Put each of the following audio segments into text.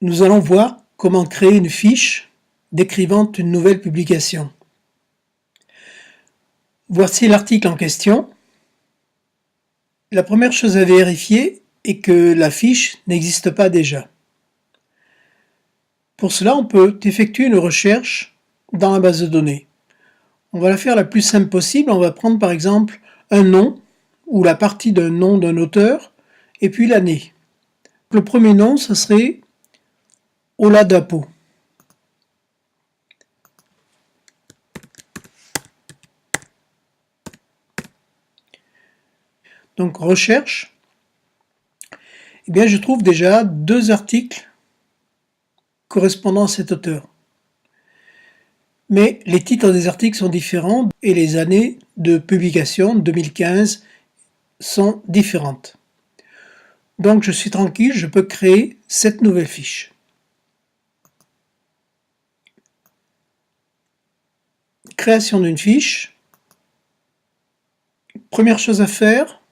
Nous allons voir comment créer une fiche décrivant une nouvelle publication. Voici l'article en question. La première chose à vérifier est que la fiche n'existe pas déjà. Pour cela, on peut effectuer une recherche dans la base de données. On va la faire la plus simple possible. On va prendre par exemple un nom ou la partie d'un nom d'un auteur et puis l'année. Le premier nom, ce serait Oladapo. Donc recherche. Eh bien, je trouve déjà 2 articles correspondant à cet auteur. Mais les titres des articles sont différents et les années de publication, 2015, sont différentes. Donc je suis tranquille, je peux créer cette nouvelle fiche. Création d'une fiche. Première chose à faire,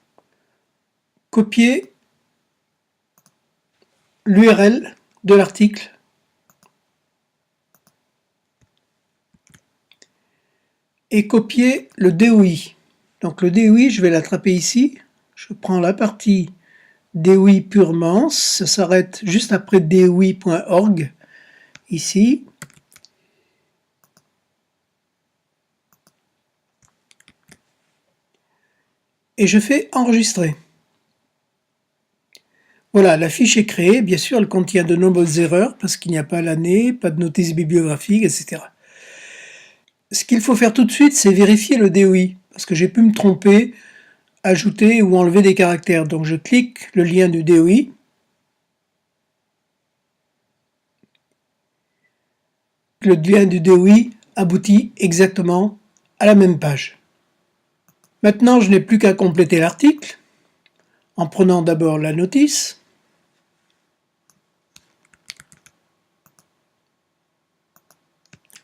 copier l'URL de l'article et copier le DOI. Donc le DOI, je vais l'attraper ici. Je prends la partie DOI purement, ça s'arrête juste après doi.org, ici. Et je fais enregistrer. Voilà, la fiche est créée. Bien sûr, elle contient de nombreuses erreurs parce qu'il n'y a pas l'année, pas de notice bibliographique, etc. Ce qu'il faut faire tout de suite, c'est vérifier le DOI, parce que j'ai pu me tromper, ajouter ou enlever des caractères. Donc je clique le lien du DOI. Le lien du DOI aboutit exactement à la même page. Maintenant, je n'ai plus qu'à compléter l'article en prenant d'abord la notice.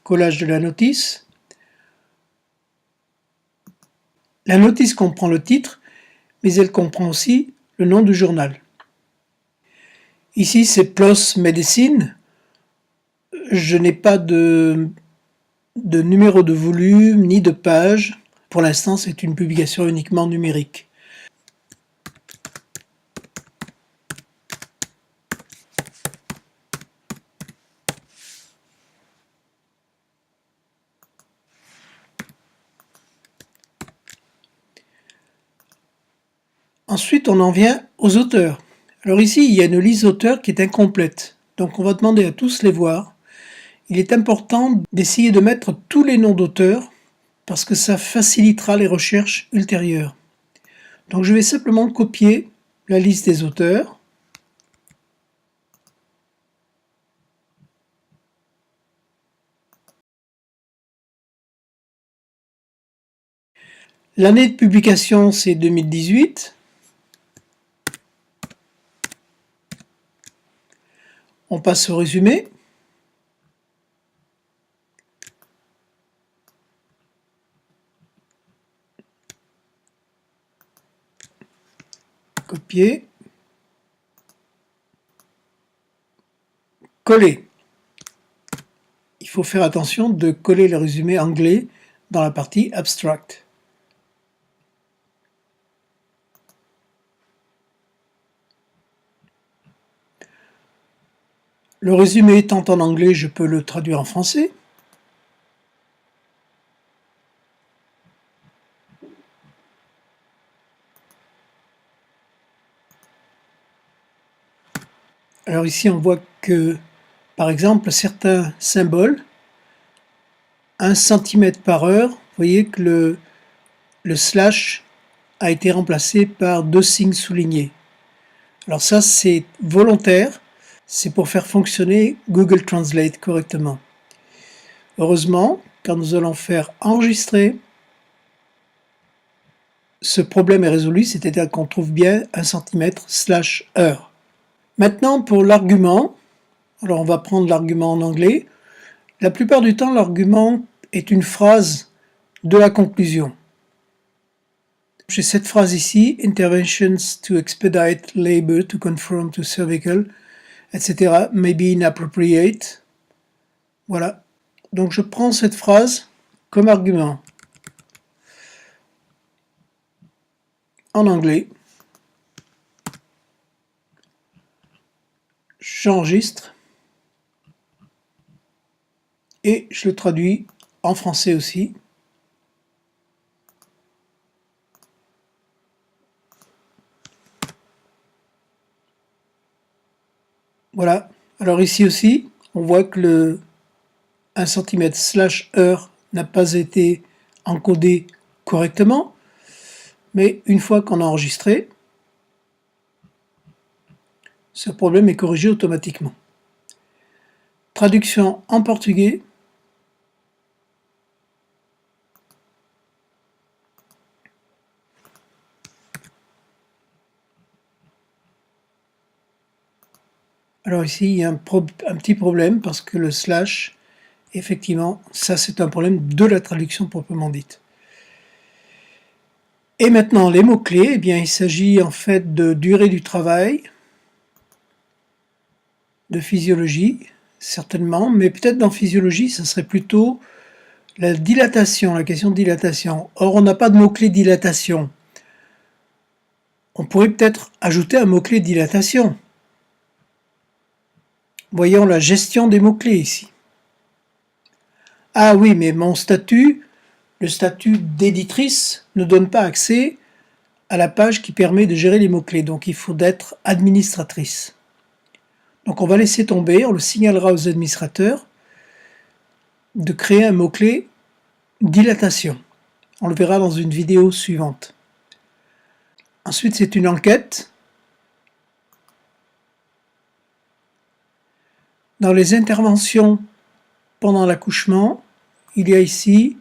Collage de la notice. La notice comprend le titre, mais elle comprend aussi le nom du journal. Ici, c'est PLOS Medicine. Je n'ai pas de numéro de volume ni de page. Pour l'instant, c'est une publication uniquement numérique. Ensuite, on en vient aux auteurs. Alors ici, il y a une liste d'auteurs qui est incomplète. Donc on va demander à tous les voir. Il est important d'essayer de mettre tous les noms d'auteurs parce que ça facilitera les recherches ultérieures. Donc je vais simplement copier la liste des auteurs. L'année de publication, c'est 2018. On passe au résumé. Copier. Coller. Il faut faire attention de coller le résumé anglais dans la partie Abstract. Le résumé étant en anglais, je peux le traduire en français. Alors ici, on voit que, par exemple, certains symboles, 1 cm par heure, vous voyez que le slash a été remplacé par 2 signes soulignés. Alors ça, c'est volontaire, c'est pour faire fonctionner Google Translate correctement. Heureusement, quand nous allons faire enregistrer, ce problème est résolu, c'est-à-dire qu'on trouve bien 1 cm/heure. Maintenant, pour l'argument, alors on va prendre l'argument en anglais. La plupart du temps, l'argument est une phrase de la conclusion. J'ai cette phrase ici, Interventions to expedite labor to conform to cervical. etc. Maybe inappropriate. Voilà. Donc je prends cette phrase comme argument en anglais. J'enregistre et je le traduis en français aussi. Voilà. Alors ici aussi, on voit que le 1 cm/heure n'a pas été encodé correctement, mais une fois qu'on a enregistré, ce problème est corrigé automatiquement. Traduction en portugais. Alors ici, il y a un petit problème parce que le slash, effectivement, ça c'est un problème de la traduction proprement dite. Et maintenant, les mots-clés, eh bien, il s'agit en fait de durée du travail, de physiologie, certainement, mais peut-être dans physiologie, ça serait plutôt la dilatation, la question de dilatation. Or, on n'a pas de mot-clé dilatation. On pourrait peut-être ajouter un mot-clé dilatation. Voyons la gestion des mots-clés ici. Ah oui, mais mon statut, le statut d'éditrice, ne donne pas accès à la page qui permet de gérer les mots-clés. Donc il faut être administratrice. Donc on va laisser tomber, on le signalera aux administrateurs de créer un mot-clé dilatation. On le verra dans une vidéo suivante. Ensuite, c'est une enquête. Dans les interventions pendant l'accouchement, il y a ici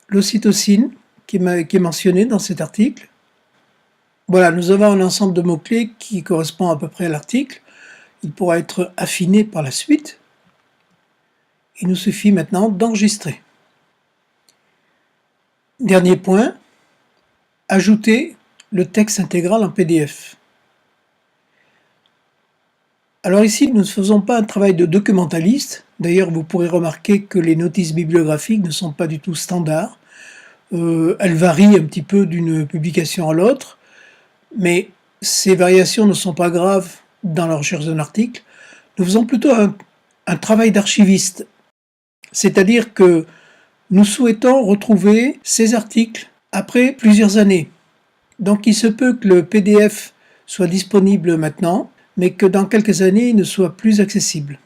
l'ocytocine qui est mentionnée dans cet article. Voilà, nous avons un ensemble de mots-clés qui correspond à peu près à l'article. Il pourra être affiné par la suite. Il nous suffit maintenant d'enregistrer. Dernier point, ajouter le texte intégral en PDF. Alors ici, nous ne faisons pas un travail de documentaliste. D'ailleurs, vous pourrez remarquer que les notices bibliographiques ne sont pas du tout standards. Elles varient un petit peu d'une publication à l'autre, mais ces variations ne sont pas graves dans la recherche d'un article. Nous faisons plutôt un travail d'archiviste, c'est-à-dire que nous souhaitons retrouver ces articles après plusieurs années. Donc il se peut que le PDF soit disponible maintenant, mais que dans quelques années, il ne soit plus accessible.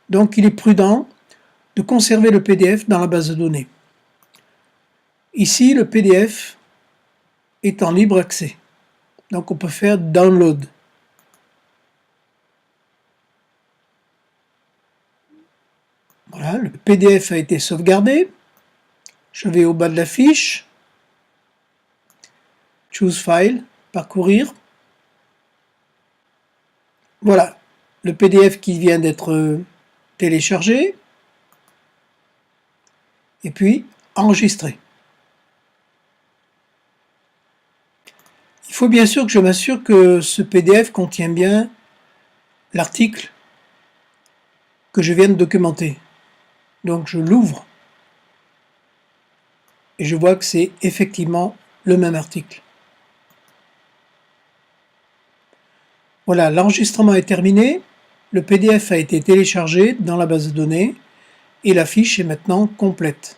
Donc il est prudent de conserver le PDF dans la base de données. Ici, le PDF est en libre accès. Donc on peut faire download. Voilà, le PDF a été sauvegardé. Je vais au bas de la fiche. Choose File, parcourir. Voilà, le PDF qui vient d'être téléchargé. Et puis, enregistrer. Il faut bien sûr que je m'assure que ce PDF contient bien l'article que je viens de documenter. Donc je l'ouvre et je vois que c'est effectivement le même article. Voilà, l'enregistrement est terminé, le PDF a été téléchargé dans la base de données et la fiche est maintenant complète.